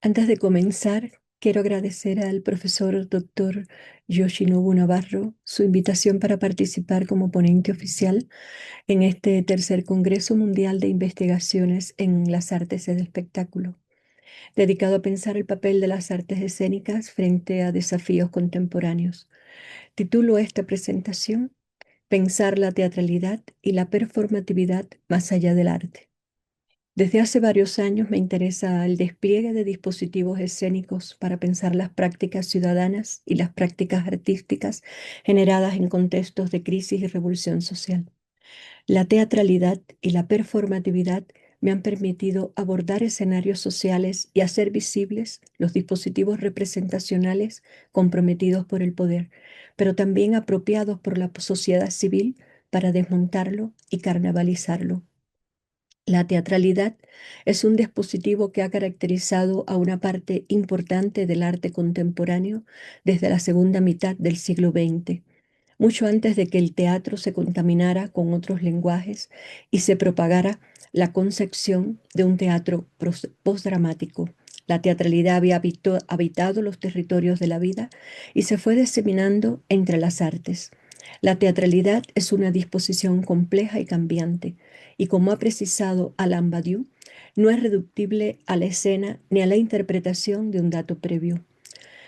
Antes de comenzar, quiero agradecer al profesor doctor Yoshinobu Navarro su invitación para participar como ponente oficial en este tercer Congreso Mundial de Investigaciones en las Artes del Espectáculo, dedicado a pensar el papel de las artes escénicas frente a desafíos contemporáneos. Titulo esta presentación Pensar la teatralidad y la performatividad más allá del arte. Desde hace varios años me interesa el despliegue de dispositivos escénicos para pensar las prácticas ciudadanas y las prácticas artísticas generadas en contextos de crisis y revolución social. La teatralidad y la performatividad me han permitido abordar escenarios sociales y hacer visibles los dispositivos representacionales comprometidos por el poder, pero también apropiados por la sociedad civil para desmontarlo y carnavalizarlo. La teatralidad es un dispositivo que ha caracterizado a una parte importante del arte contemporáneo desde la segunda mitad del siglo XX, mucho antes de que el teatro se contaminara con otros lenguajes y se propagara la concepción de un teatro postdramático. La teatralidad había habitado los territorios de la vida y se fue diseminando entre las artes. La teatralidad es una disposición compleja y cambiante, y como ha precisado Alain Badiou, no es reductible a la escena ni a la interpretación de un dato previo.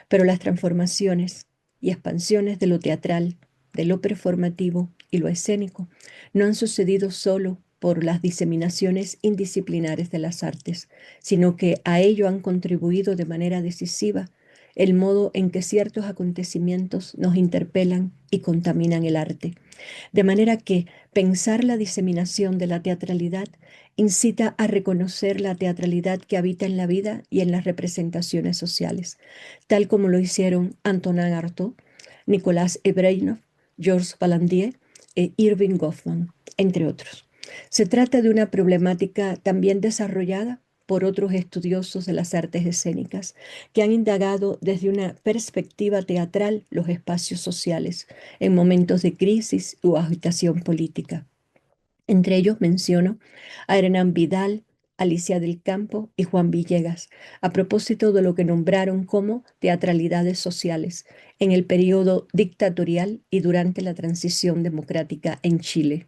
Pero las transformaciones y expansiones de lo teatral, de lo performativo y lo escénico no han sucedido solo por las diseminaciones indisciplinares de las artes, sino que a ello han contribuido de manera decisiva el modo en que ciertos acontecimientos nos interpelan y contaminan el arte. De manera que pensar la diseminación de la teatralidad incita a reconocer la teatralidad que habita en la vida y en las representaciones sociales, tal como lo hicieron Antonin Artaud, Nicolas Ebreinoff, Georges Valandier e Irving Goffman, entre otros. Se trata de una problemática también desarrollada por otros estudiosos de las artes escénicas que han indagado desde una perspectiva teatral los espacios sociales en momentos de crisis o agitación política. Entre ellos menciono a Hernán Vidal, Alicia del Campo y Juan Villegas, a propósito de lo que nombraron como teatralidades sociales en el periodo dictatorial y durante la transición democrática en Chile.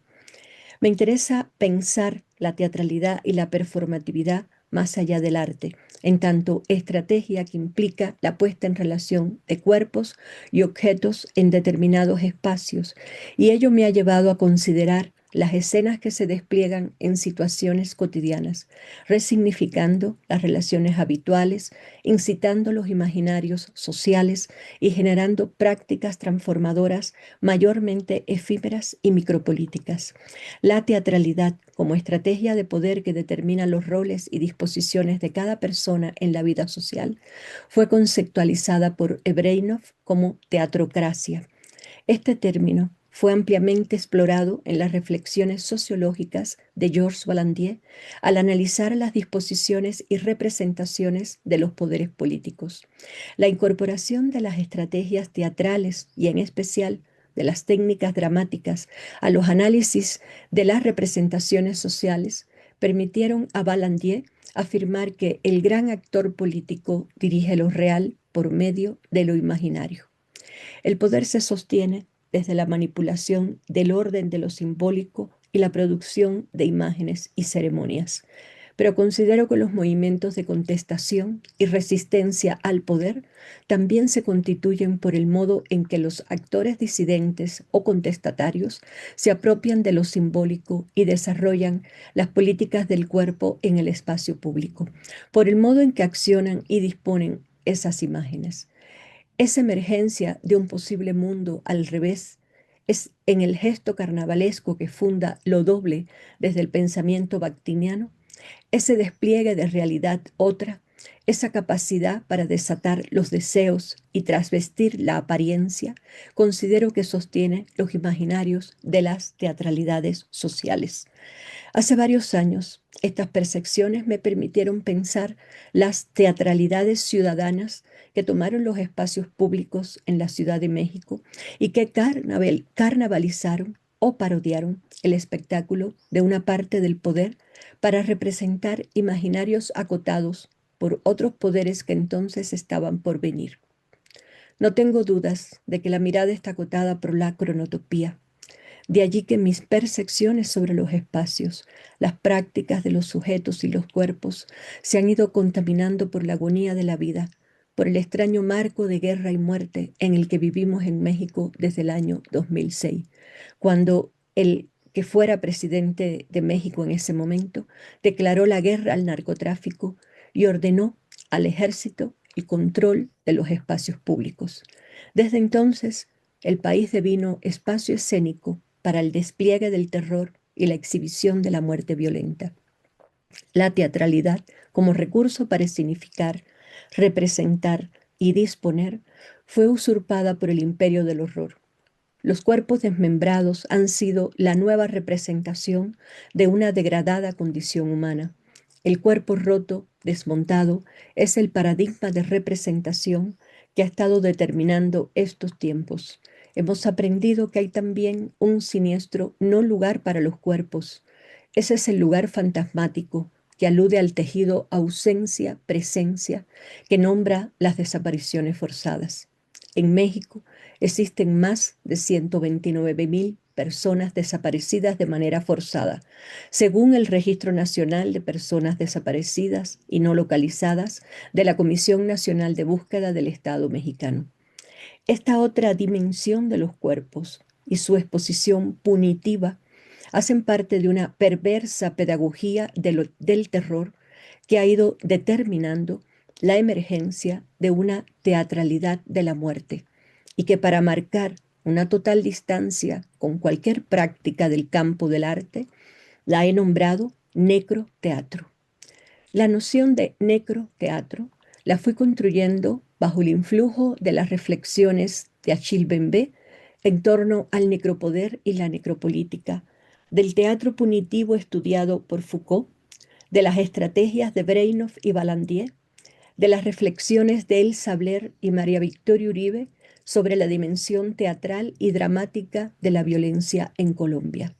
Me interesa pensar la teatralidad y la performatividad más allá del arte, en tanto estrategia que implica la puesta en relación de cuerpos y objetos en determinados espacios, y ello me ha llevado a considerar las escenas que se despliegan en situaciones cotidianas, resignificando las relaciones habituales, incitando los imaginarios sociales y generando prácticas transformadoras mayormente efímeras y micropolíticas. La teatralidad como estrategia de poder que determina los roles y disposiciones de cada persona en la vida social fue conceptualizada por Ebreinoff como teatrocracia. Este término fue ampliamente explorado en las reflexiones sociológicas de Georges Valandier al analizar las disposiciones y representaciones de los poderes políticos. La incorporación de las estrategias teatrales y en especial de las técnicas dramáticas a los análisis de las representaciones sociales permitieron a Valandier afirmar que el gran actor político dirige lo real por medio de lo imaginario. El poder se sostiene desde la manipulación del orden de lo simbólico y la producción de imágenes y ceremonias. Pero considero que los movimientos de contestación y resistencia al poder también se constituyen por el modo en que los actores disidentes o contestatarios se apropian de lo simbólico y desarrollan las políticas del cuerpo en el espacio público, por el modo en que accionan y disponen esas imágenes. Esa emergencia de un posible mundo al revés es en el gesto carnavalesco que funda lo doble desde el pensamiento bactiniano, ese despliegue de realidad otra, esa capacidad para desatar los deseos y trasvestir la apariencia, considero que sostiene los imaginarios de las teatralidades sociales. Hace varios años, estas percepciones me permitieron pensar las teatralidades ciudadanas que tomaron los espacios públicos en la Ciudad de México y que carnavalizaron o parodiaron el espectáculo de una parte del poder para representar imaginarios acotados por otros poderes que entonces estaban por venir. No tengo dudas de que la mirada está acotada por la cronotopía. De allí que mis percepciones sobre los espacios, las prácticas de los sujetos y los cuerpos se han ido contaminando por la agonía de la vida, por el extraño marco de guerra y muerte en el que vivimos en México desde el año 2006, cuando el que fuera presidente de México en ese momento declaró la guerra al narcotráfico y ordenó al ejército el control de los espacios públicos. Desde entonces, el país devino espacio escénico para el despliegue del terror y la exhibición de la muerte violenta. La teatralidad como recurso para significar, representar y disponer fue usurpada por el imperio del horror. Los cuerpos desmembrados han sido la nueva representación de una degradada condición humana. El cuerpo roto, desmontado, es el paradigma de representación que ha estado determinando estos tiempos. Hemos aprendido que hay también un siniestro no lugar para los cuerpos. Ese es el lugar fantasmático que alude al tejido ausencia-presencia que nombra las desapariciones forzadas. En México existen más de 129.000 personas desaparecidas de manera forzada, según el Registro Nacional de Personas Desaparecidas y No Localizadas de la Comisión Nacional de Búsqueda del Estado mexicano. Esta otra dimensión de los cuerpos y su exposición punitiva hacen parte de una perversa pedagogía del terror que ha ido determinando la emergencia de una teatralidad de la muerte y que para marcar una total distancia con cualquier práctica del campo del arte, la he nombrado necroteatro. La noción de necroteatro la fui construyendo bajo el influjo de las reflexiones de Achille Mbembe en torno al necropoder y la necropolítica, del teatro punitivo estudiado por Foucault, de las estrategias de Brejnov y Vallandier, de las reflexiones de El Sabler y María Victoria Uribe sobre la dimensión teatral y dramática de la violencia en Colombia.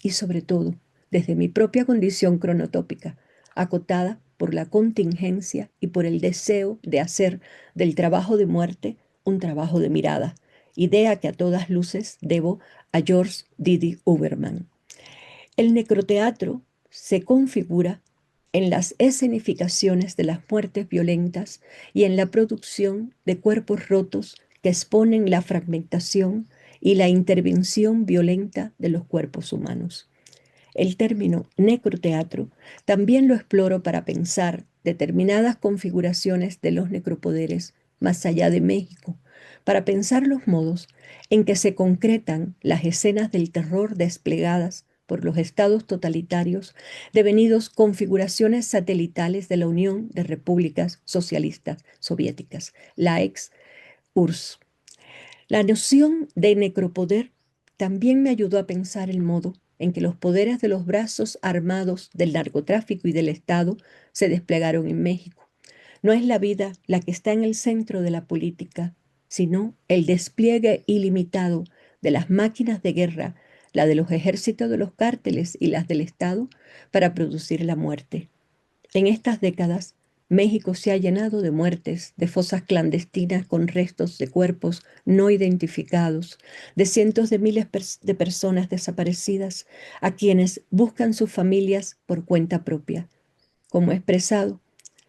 Y sobre todo, desde mi propia condición cronotópica, acotada por la contingencia y por el deseo de hacer del trabajo de muerte un trabajo de mirada, idea que a todas luces debo a George Didi Uberman. El necroteatro se configura en las escenificaciones de las muertes violentas y en la producción de cuerpos rotos que exponen la fragmentación y la intervención violenta de los cuerpos humanos. El término necroteatro también lo exploro para pensar determinadas configuraciones de los necropoderes más allá de México, para pensar los modos en que se concretan las escenas del terror desplegadas por los estados totalitarios, devenidos configuraciones satelitales de la Unión de Repúblicas Socialistas Soviéticas, la ex URSS. La noción de necropoder también me ayudó a pensar el modo en que los poderes de los brazos armados del narcotráfico y del Estado se desplegaron en México. No es la vida la que está en el centro de la política, sino el despliegue ilimitado de las máquinas de guerra, la de los ejércitos de los cárteles y las del Estado, para producir la muerte. En estas décadas, México se ha llenado de muertes, de fosas clandestinas con restos de cuerpos no identificados, de cientos de miles de personas desaparecidas a quienes buscan sus familias por cuenta propia. Como he expresado,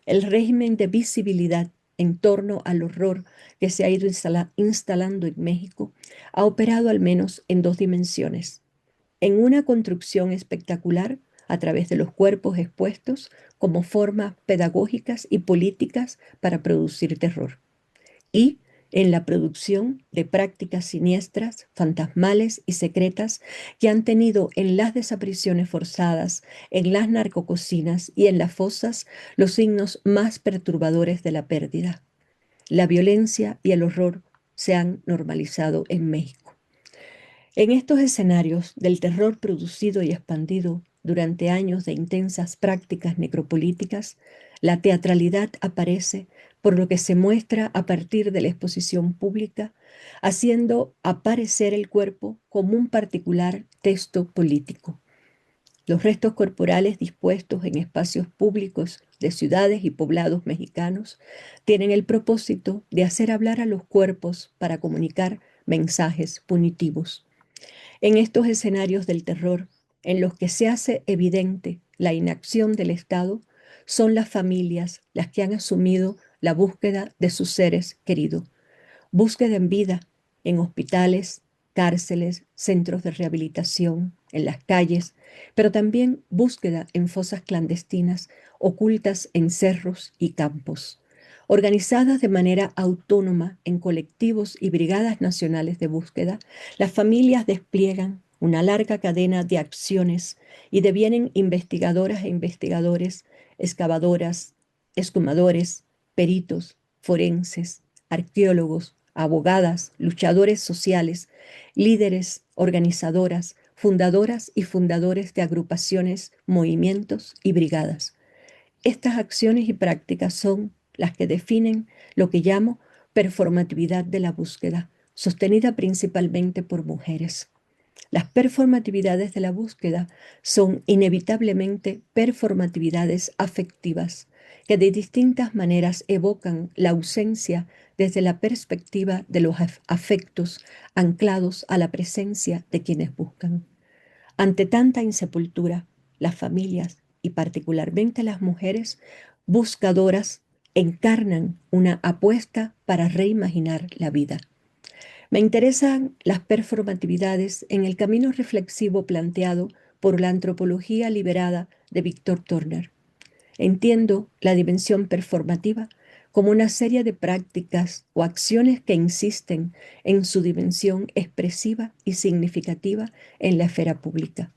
el régimen de visibilidad en torno al horror que se ha ido instalando en México ha operado al menos en dos dimensiones: en una construcción espectacular a través de los cuerpos expuestos como formas pedagógicas y políticas para producir terror, y en la producción de prácticas siniestras, fantasmales y secretas que han tenido en las desapariciones forzadas, en las narcococinas y en las fosas los signos más perturbadores de la pérdida. La violencia y el horror se han normalizado en México. En estos escenarios del terror producido y expandido durante años de intensas prácticas necropolíticas, la teatralidad aparece por lo que se muestra a partir de la exposición pública, haciendo aparecer el cuerpo como un particular texto político. Los restos corporales dispuestos en espacios públicos de ciudades y poblados mexicanos tienen el propósito de hacer hablar a los cuerpos para comunicar mensajes punitivos. En estos escenarios del terror, en los que se hace evidente la inacción del Estado, son las familias las que han asumido la búsqueda de sus seres queridos. Búsqueda en vida, en hospitales, cárceles, centros de rehabilitación, en las calles, pero también búsqueda en fosas clandestinas ocultas en cerros y campos. Organizadas de manera autónoma en colectivos y brigadas nacionales de búsqueda, las familias despliegan una larga cadena de acciones y devienen investigadoras e investigadores, excavadoras, exhumadores, peritos, forenses, arqueólogos, abogadas, luchadores sociales, líderes, organizadoras, fundadoras y fundadores de agrupaciones, movimientos y brigadas. Estas acciones y prácticas son las que definen lo que llamo performatividad de la búsqueda, sostenida principalmente por mujeres. Las performatividades de la búsqueda son inevitablemente performatividades afectivas que de distintas maneras evocan la ausencia desde la perspectiva de los afectos anclados a la presencia de quienes buscan. Ante tanta insepultura, las familias y particularmente las mujeres buscadoras encarnan una apuesta para reimaginar la vida. Me interesan las performatividades en el camino reflexivo planteado por la antropología liberada de Víctor Turner. Entiendo la dimensión performativa como una serie de prácticas o acciones que insisten en su dimensión expresiva y significativa en la esfera pública.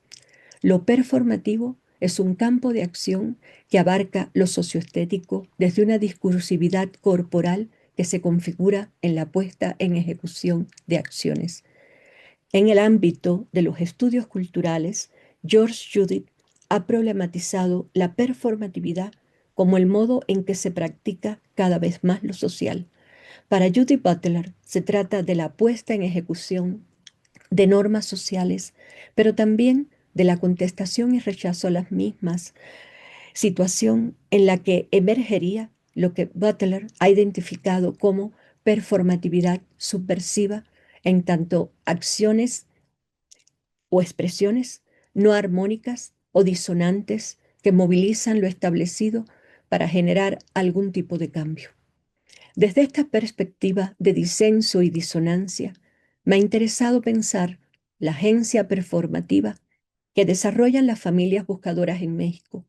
Lo performativo es un campo de acción que abarca lo socioestético desde una discursividad corporal que se configura en la puesta en ejecución de acciones. En el ámbito de los estudios culturales, George Judith ha problematizado la performatividad como el modo en que se practica cada vez más lo social. Para Judith Butler se trata de la puesta en ejecución de normas sociales, pero también de la contestación y rechazo a las mismas, situación en la que emergería lo que Butler ha identificado como performatividad subversiva en tanto acciones o expresiones no armónicas o disonantes que movilizan lo establecido para generar algún tipo de cambio. Desde esta perspectiva de disenso y disonancia, me ha interesado pensar la agencia performativa que desarrollan las familias buscadoras en México,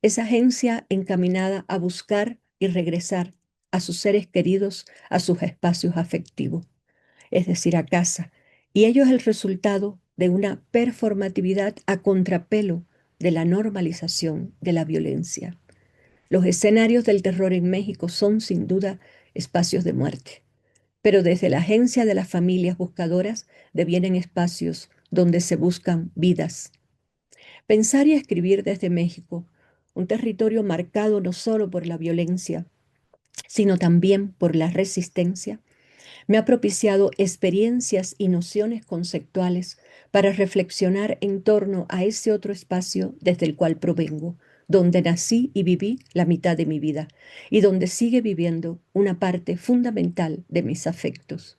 esa agencia encaminada a buscar y regresar a sus seres queridos, a sus espacios afectivos, es decir, a casa. Y ello es el resultado de una performatividad a contrapelo de la normalización de la violencia. Los escenarios del terror en México son sin duda espacios de muerte, pero desde la agencia de las familias buscadoras devienen espacios donde se buscan vidas. Pensar y escribir desde México, un territorio marcado no solo por la violencia, sino también por la resistencia, me ha propiciado experiencias y nociones conceptuales para reflexionar en torno a ese otro espacio desde el cual provengo, donde nací y viví la mitad de mi vida y donde sigue viviendo una parte fundamental de mis afectos.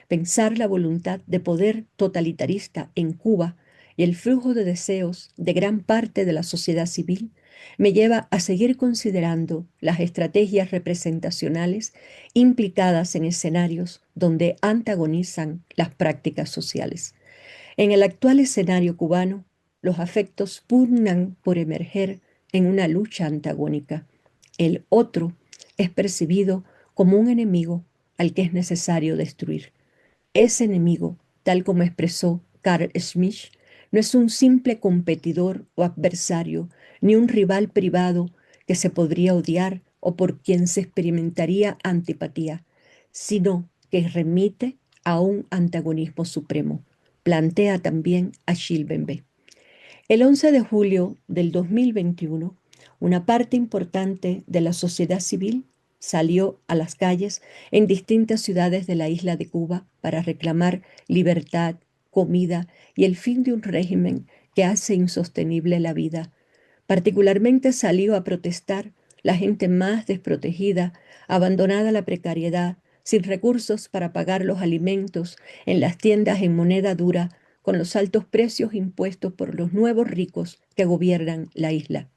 Pensar la voluntad de poder totalitarista en Cuba y el flujo de deseos de gran parte de la sociedad civil me lleva a seguir considerando las estrategias representacionales implicadas en escenarios donde antagonizan las prácticas sociales. En el actual escenario cubano, los afectos pugnan por emerger en una lucha antagónica. El otro es percibido como un enemigo al que es necesario destruir. Ese enemigo, tal como expresó Carl Schmitt, no es un simple competidor o adversario, ni un rival privado que se podría odiar o por quien se experimentaría antipatía, sino que remite a un antagonismo supremo. Plantea también Achille Mbembe. El 11 de julio del 2021, una parte importante de la sociedad civil salió a las calles en distintas ciudades de la isla de Cuba para reclamar libertad, comida y el fin de un régimen que hace insostenible la vida. Particularmente salió a protestar la gente más desprotegida, abandonada a la precariedad, sin recursos para pagar los alimentos, en las tiendas en moneda dura, con los altos precios impuestos por los nuevos ricos que gobiernan la isla.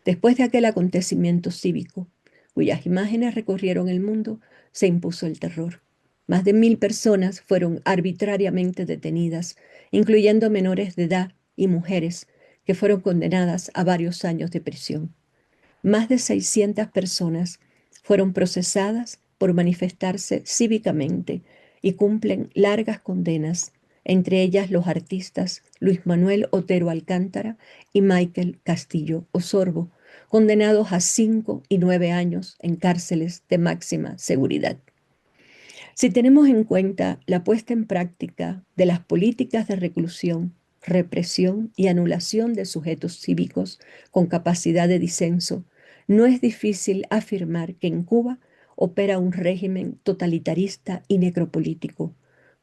Después de aquel acontecimiento cívico, cuyas imágenes recorrieron el mundo, se impuso el terror. Más de 1.000 personas fueron arbitrariamente detenidas, incluyendo menores de edad y mujeres, que fueron condenadas a varios años de prisión. Más de 600 personas fueron procesadas por manifestarse cívicamente y cumplen largas condenas, entre ellas los artistas Luis Manuel Otero Alcántara y Michael Castillo Osorbo, condenados a 5 y 9 años en cárceles de máxima seguridad. Si tenemos en cuenta la puesta en práctica de las políticas de reclusión, represión y anulación de sujetos cívicos con capacidad de disenso, no es difícil afirmar que en Cuba opera un régimen totalitarista y necropolítico.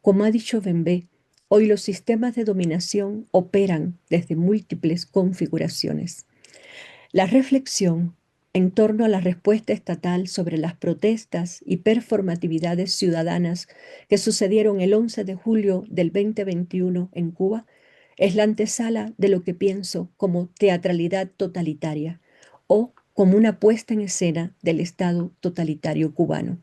Como ha dicho Bembé, hoy los sistemas de dominación operan desde múltiples configuraciones. La reflexión en torno a la respuesta estatal sobre las protestas y performatividades ciudadanas que sucedieron el 11 de julio del 2021 en Cuba es la antesala de lo que pienso como teatralidad totalitaria o como una puesta en escena del Estado totalitario cubano.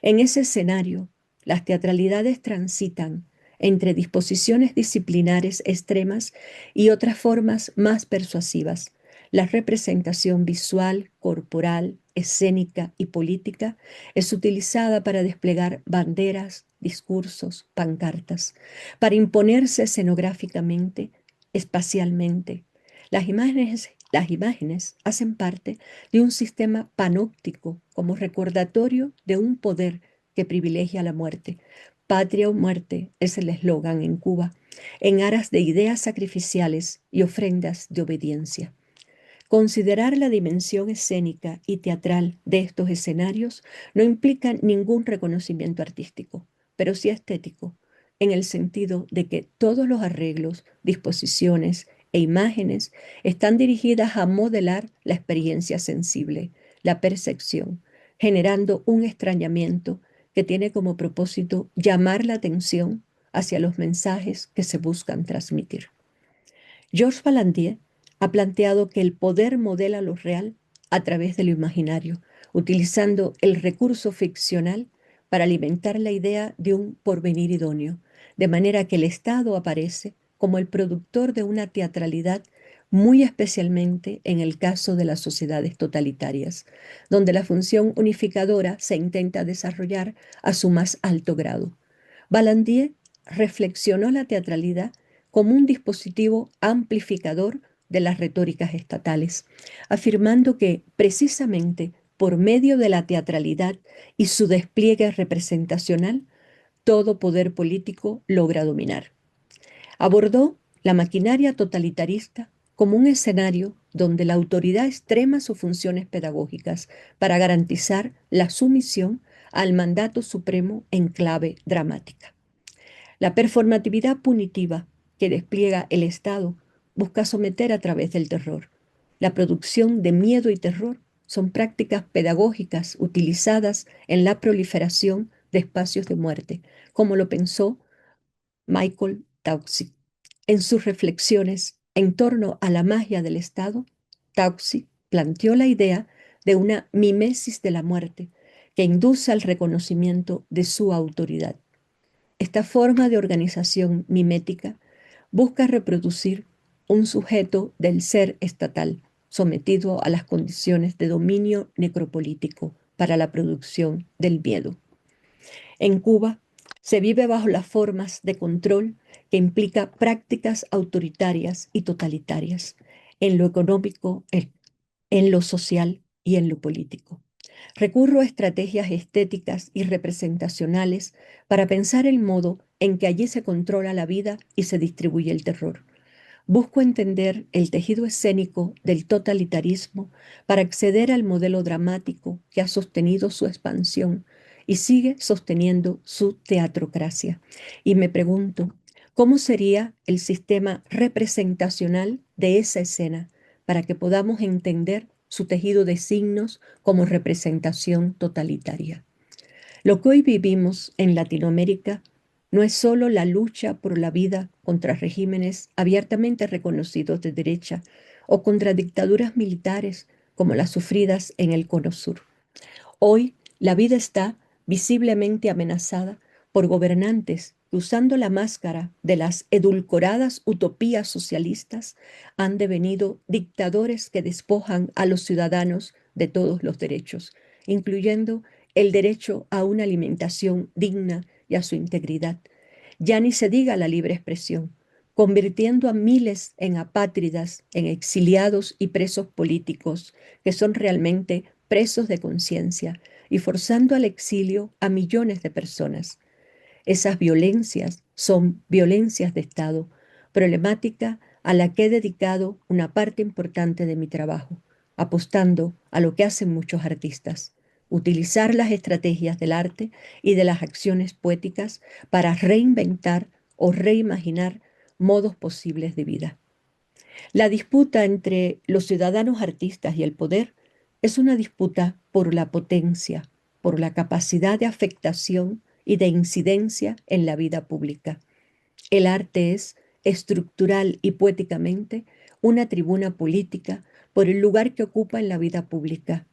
En ese escenario, las teatralidades transitan entre disposiciones disciplinares extremas y otras formas más persuasivas. La representación visual, corporal, escénica y política es utilizada para desplegar banderas, discursos, pancartas, para imponerse escenográficamente, espacialmente. Las imágenes hacen parte de un sistema panóptico como recordatorio de un poder que privilegia la muerte. Patria o muerte es el eslogan en Cuba, en aras de ideas sacrificiales y ofrendas de obediencia. Considerar la dimensión escénica y teatral de estos escenarios no implica ningún reconocimiento artístico, pero sí estético, en el sentido de que todos los arreglos, disposiciones e imágenes están dirigidas a modelar la experiencia sensible, la percepción, generando un extrañamiento que tiene como propósito llamar la atención hacia los mensajes que se buscan transmitir. Georges Balandier ha planteado que el poder modela lo real a través de lo imaginario, utilizando el recurso ficcional para alimentar la idea de un porvenir idóneo, de manera que el Estado aparece como el productor de una teatralidad, muy especialmente en el caso de las sociedades totalitarias, donde la función unificadora se intenta desarrollar a su más alto grado. Balandier reflexionó la teatralidad como un dispositivo amplificador de las retóricas estatales, afirmando que precisamente por medio de la teatralidad y su despliegue representacional, todo poder político logra dominar. Abordó la maquinaria totalitarista como un escenario donde la autoridad extrema sus funciones pedagógicas para garantizar la sumisión al mandato supremo en clave dramática. La performatividad punitiva que despliega el Estado busca someter a través del terror. La producción de miedo y terror son prácticas pedagógicas utilizadas en la proliferación de espacios de muerte, como lo pensó Michael Taussig. En sus reflexiones en torno a la magia del Estado, Taussig planteó la idea de una mimesis de la muerte que induce al reconocimiento de su autoridad. Esta forma de organización mimética busca reproducir un sujeto del ser estatal sometido a las condiciones de dominio necropolítico para la producción del miedo. En Cuba se vive bajo las formas de control que implica prácticas autoritarias y totalitarias en lo económico, en lo social y en lo político. Recurro a estrategias estéticas y representacionales para pensar el modo en que allí se controla la vida y se distribuye el terror. Busco entender el tejido escénico del totalitarismo para acceder al modelo dramático que ha sostenido su expansión y sigue sosteniendo su teatrocracia. Y me pregunto, ¿Cómo sería el sistema representacional de esa escena para que podamos entender su tejido de signos como representación totalitaria? Lo que hoy vivimos en Latinoamérica no es solo la lucha por la vida contra regímenes abiertamente reconocidos de derecha o contra dictaduras militares como las sufridas en el Cono Sur. Hoy la vida está visiblemente amenazada por gobernantes que, usando la máscara de las edulcoradas utopías socialistas, han devenido dictadores que despojan a los ciudadanos de todos los derechos, incluyendo el derecho a una alimentación digna y a su integridad. Ya ni se diga la libre expresión, convirtiendo a miles en apátridas, en exiliados y presos políticos, que son realmente presos de conciencia, y forzando al exilio a millones de personas. Esas violencias son violencias de Estado, problemática a la que he dedicado una parte importante de mi trabajo, apostando a lo que hacen muchos artistas: utilizar las estrategias del arte y de las acciones poéticas para reinventar o reimaginar modos posibles de vida. La disputa entre los ciudadanos artistas y el poder es una disputa por la potencia, por la capacidad de afectación y de incidencia en la vida pública. El arte es, estructural y poéticamente, una tribuna política por el lugar que ocupa en la vida pública.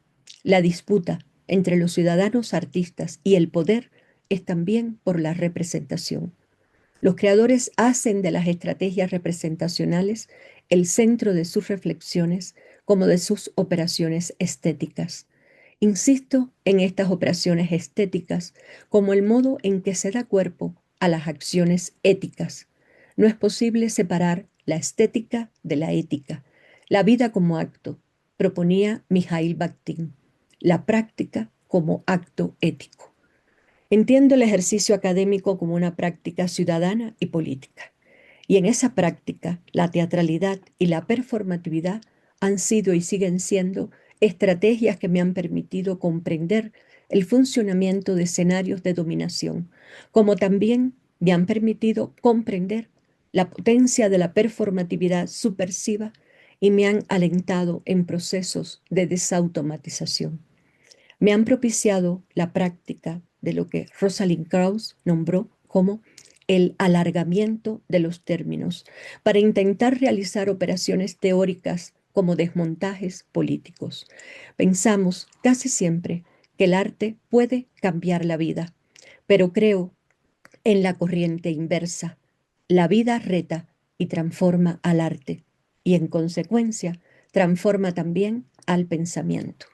La disputa entre los ciudadanos artistas y el poder es también por la representación. Los creadores hacen de las estrategias representacionales el centro de sus reflexiones como de sus operaciones estéticas. Insisto en estas operaciones estéticas como el modo en que se da cuerpo a las acciones éticas. No es posible separar la estética de la ética. La vida como acto, proponía Mikhail Bakhtin, la práctica como acto ético. Entiendo el ejercicio académico como una práctica ciudadana y política. Y en esa práctica, la teatralidad y la performatividad han sido y siguen siendo estrategias que me han permitido comprender el funcionamiento de escenarios de dominación, como también me han permitido comprender la potencia de la performatividad subversiva y me han alentado en procesos de desautomatización. Me han propiciado la práctica de lo que Rosalind Krauss nombró como el alargamiento de los términos, para intentar realizar operaciones teóricas como desmontajes políticos. Pensamos casi siempre que el arte puede cambiar la vida, pero creo en la corriente inversa. La vida reta y transforma al arte y, en consecuencia, transforma también al pensamiento.